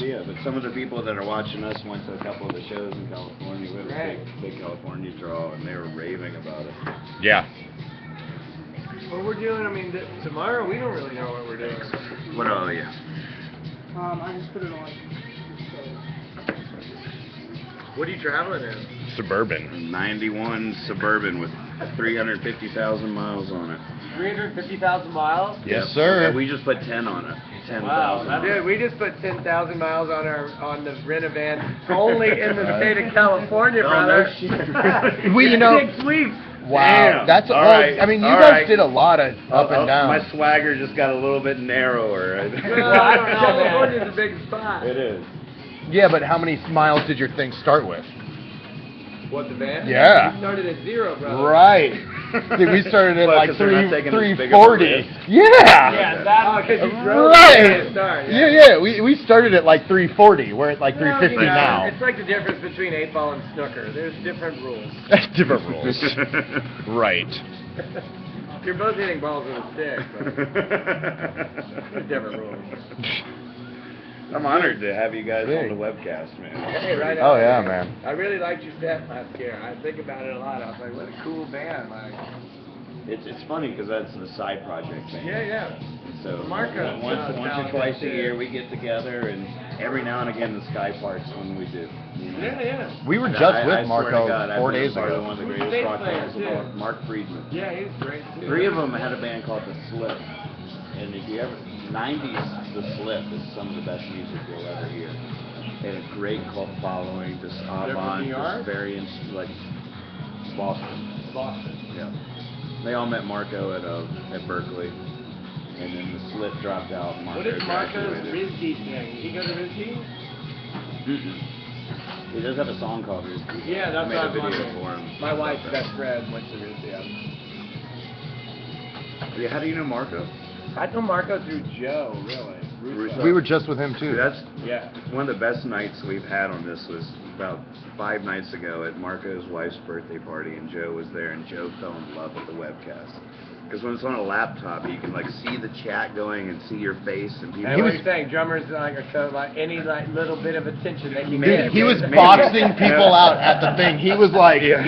Yeah, but some of the people that are watching us went to a couple of the shows in California. We had a big California draw, and they were raving about it. Yeah. What we're doing, I mean, tomorrow we don't really know what we're doing. What are you? I just put it on. What are you traveling in? Suburban. 91 Suburban with 350,000 miles on it. 350,000 miles? Yes, sir. Yeah, we just put 10 on it. 10,000. Wow, dude, we just put 10,000 miles on the Renovan only in the state of California, brother. We, you know, 6 weeks. wow, Damn. that's All well, right. I mean, you All guys right. did a lot of up and down. My swagger just got a little bit narrower. Well, I don't know. California's a big spot. It is. Yeah, but how many miles did your thing start with? What, the van? Yeah. We started at 0, brother. Right. Dude, we started at Well, like 'cause they're not taking as big of a 340. risk. Yeah. Yeah, that's because you drove Right. to start. Yeah. We started at like 340. We're at like 350 Well, now. It's like the difference between 8-ball and snooker. There's different rules. Different rules. Right. You're both hitting balls with a stick, but there's different rules. I'm honored to have you guys Big. on the webcast, man. Hey, right Oh, on, yeah, man. man. I really liked your set last year. I think about it a lot. I was like, what a cool band. Like, It's funny because that's the side project thing. yeah. So Marco, once or talented twice a too. year we get together, and every now and again the Sky Parks when we do. You know? Yeah. We were And just I with swear Marco to God, I've 4 been days part of ago. one of the Who's greatest the rock bass bands of player, all, too? Mark Friedman. Yeah, he's great too. 3 of them had a band called The Slip, and if you ever 90s The Slip is some of the best music you'll ever hear. They had a great cult following, just from avant, New York? just very like Boston. Boston. Yeah. They all met Marco at Berkeley, and then The Slip dropped out. And What is Marco's graduated. RISD thing? Did he go to RISD? He does have a song called His People. Yeah, that's I made what a I'm video wondering. for him. My wife's best friend went to RISD. Yeah, how do you know Marco? I know Marco through Joe, really. Russo. We were just with him too. Dude, that's Yeah. one of the best nights we've had on this was about 5 nights ago at Marco's wife's birthday party, and Joe was there, and Joe fell in love with the webcast. Because when it's on a laptop, you can like see the chat going and see your face, and people. And what are you saying? Drummers like are so like any like little bit of attention they can Maybe. get. He was Maybe. boxing people out at the thing. He was like, Yeah.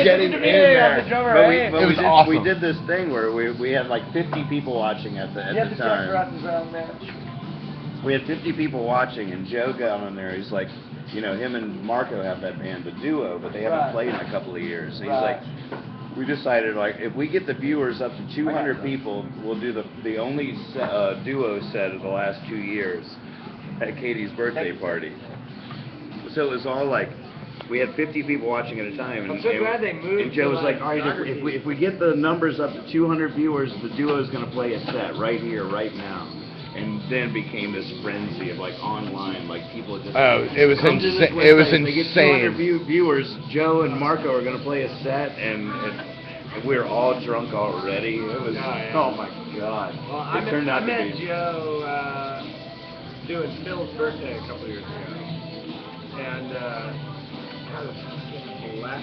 getting in there. But we, It was awesome. we did this thing where we had like 50 people watching at the time. We had 50 people watching, and Joe got on there. He's like, you know, him and Marco have that band, The Duo, but they haven't Right. played in a couple of years. And he's Right. like, we decided, like, if we get the viewers up to 200 people, we'll do the only duo set of the last 2 years at Katie's birthday party. So it was all like, we had 50 people watching at a time. And, I'm so glad they moved And Joe to, was like, like, all right, geography. if we get the numbers up to 200 viewers, the duo is going to play a set right here, right now. And then became this frenzy of like online, like people just. Oh, it was come to this insane. It was website, they get 200 insane. viewers. Joe and Marco are going to play a set, and we were all drunk already. It was, yeah. oh my god. Well, It turned out I to met be. Joe doing Phil's birthday a couple years ago, and God, it was I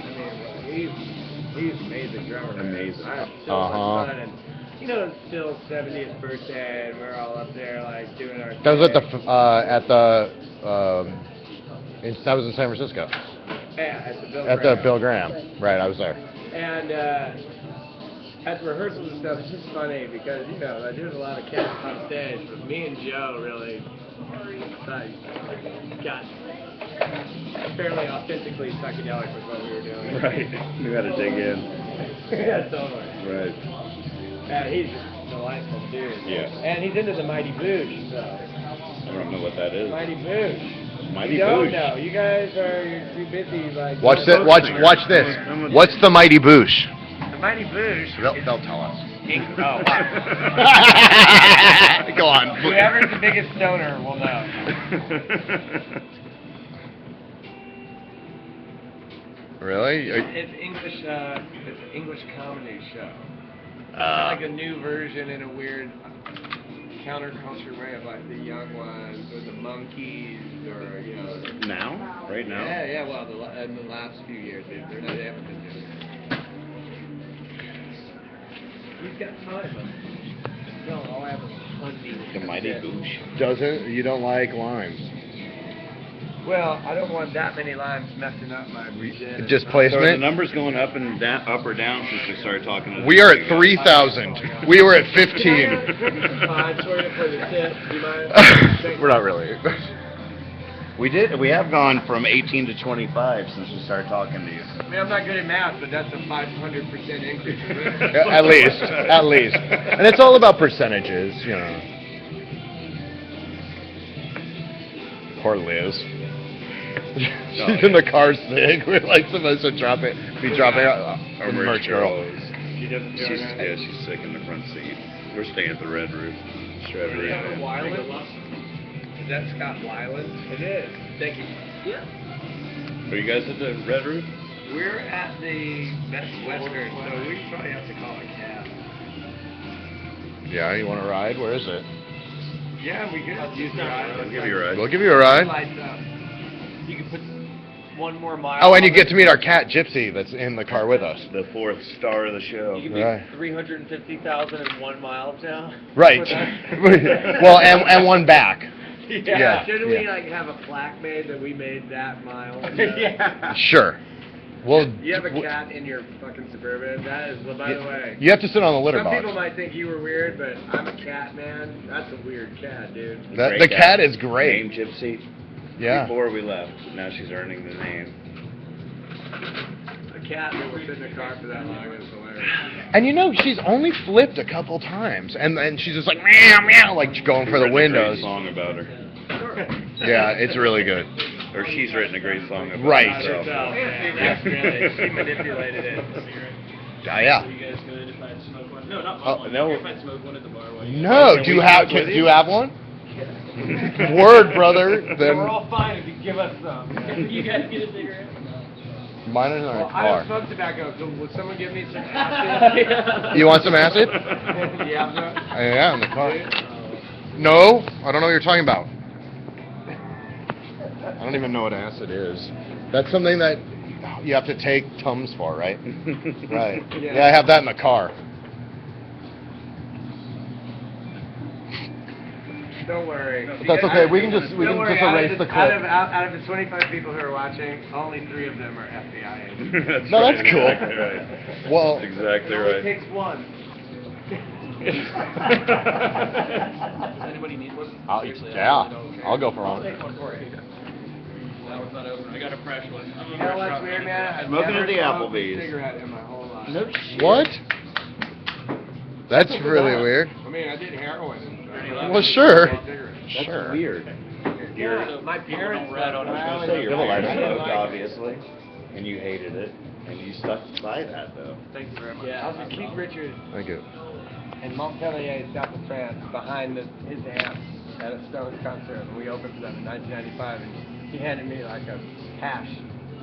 mean, he's an amazing drummer. man. Amazing. I had so Uh-huh. much fun, and you know, it's Phil's 70th birthday, and we're all up there like doing our. That was thing. that was in San Francisco. Yeah, at the Bill. At the Graham. Bill Graham. Right, I was there. And at rehearsals and stuff, it's just funny because, you know, like, there's a lot of cats on stage, but me and Joe really got fairly authentically psychedelic with what we were doing. Right. You got to dig in. Yeah, totally. Right. And he's just a delightful dude. Yeah. And he's into the Mighty Boosh, so. I don't know what that is. Mighty Boosh. Mighty you don't Boosh. know. You guys you're too busy, like. Watch doing that. folk Watch singers. this. What's the Mighty Boosh? The Mighty Boosh. They'll tell us. Oh, wow. Go on. Whoever's the biggest stoner will know. Really? It's English. It's an English comedy show. Like a new version in a weird counterculture way of like the Young Ones or the Monkees or you know. Now? Right now? Yeah. Well, in the last few years, they haven't been doing it. He's got time. No, all I have is The Mighty Boosh. You don't like limes. Well, I don't want that many limes messing up my regen. Just So are the placement. numbers going up and down, up or down since we started talking to We are at 3,000. We were at 15. Sorry for the tip. Do you mind? We're not really. We have gone from 18 to 25 since we started talking to you. I mean, I'm not good at math, but that's a 500% increase. At least. And it's all about percentages, you know. Poor Liz. She's in the car sick. We're like supposed to be dropping Our merch girl. She's sick in the front seat. We're staying at the Red Roof. Shredded. Is that Scott Weiland? It is. Thank you. Yeah. Are you guys at the Red Roof? We're at the Best Western, so we probably have to call a cab. Yeah, you want to ride? Where is it? Yeah, we could use the ride. I'll give you a ride. We'll give you a ride. Lights up. You can put 1 more mile. Oh, and you get to meet our cat Gypsy that's in the car with us. The 4th star of the show. You can be Right. 350,001 miles now. Right. Well, and one back. Yeah. Shouldn't yeah. we like have a plaque made that we made that mile? Yeah. Sure. Well, You have a cat in your fucking Suburban. That is, well, by the way. you have to sit on the litter Some box. people might think you were weird, but I'm a cat man. That's a weird cat, dude. Great The cat is great. Named Gypsy. Yeah. Before we left. Now she's earning the name. A cat that will sit in a car for that long is hilarious. And you know, she's only flipped a couple times, and she's just like meow meow, like going for the Written a great windows. song about her. Yeah, it's really good. Or she's written a great song about Right. herself. Yeah. Really, she manipulated it. Yeah. You guys good if I smoke one? No, not Oh, one. no. If I smoke one at the bar while you No, Can do we you have smoke with do you? you have one? Word, brother. So Then we're all fine if you give us some. You guys get a cigarette? mine is in our Well, I don't car. smoke tobacco, so will someone give me some acid? You want some acid? Yeah, bro. Yeah, in the car. No, I don't know what you're talking about. I don't even know what acid is. That's something that you have to take Tums for, right? Right. Yeah. Yeah, I have that in the car. Don't worry. That's okay. We can just Don't worry, erase the clip. Out of the 25 people who are watching, only 3 of them are FBI agents. No, that's cool. Exactly right. Well, That's exactly It only right. takes 1. Does anybody need one? Seriously, yeah, I really don't care. I'll go for one. Take one for you. That one's not open. I got a fresh one. I'm You know what's weird, man? I've Smoking never at the smoked Applebee's. a cigarette in my whole life. No shit. What? That's really weird. I mean, I did heroin and stuff. Well, sure. That's Sure. weird. Yeah, my parents. Rat on it. I was gonna say your parents smoked, obviously, and you hated it, and you stuck by that though. Thank you very much. Yeah, I was with Keith Richards Thank you. in Montpellier, south of France, behind his amp at a Stones concert, and we opened for them in 1995, and he handed me like a hash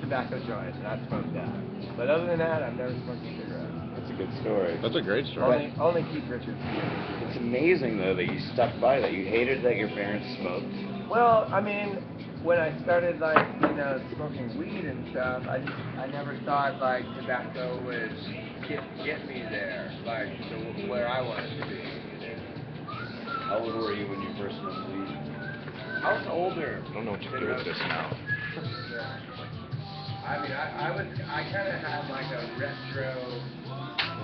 tobacco joint, and I smoked that. But other than that, I've never smoked a cigarette. That's a good story. That's a great story. Only Keith Richards. It's amazing though that you stuck by that. You hated that your parents smoked. Well, I mean, when I started like, smoking weed and stuff, I never thought like tobacco would get me there, like to where I wanted to be. How old were you when you first smoked weed? I was older. I don't know what to do with this now. I mean, I kind of had like a retro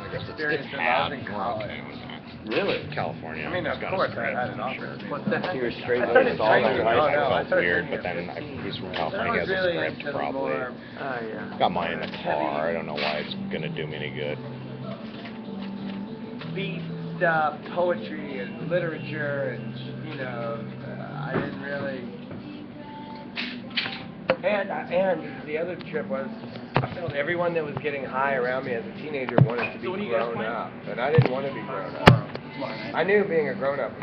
I guess experience it's when I was in We're college. okay with that. Really? California. I mean, of has got course, us I had great, an offer. sure. What's that? You were straight I started laced all drinking. through high Oh, school. no, I Felt started weird, drinking but then at 15. he's from I California. He was has his really script into the probably. more, yeah. Got mine in the car. I don't know why it's gonna do me any good. Beat stuff, poetry and literature, and I didn't really. And the other trip was, I felt everyone that was getting high around me as a teenager wanted to be So what do you guys grown plan? up, and I didn't want to be grown up. I knew being a grown up was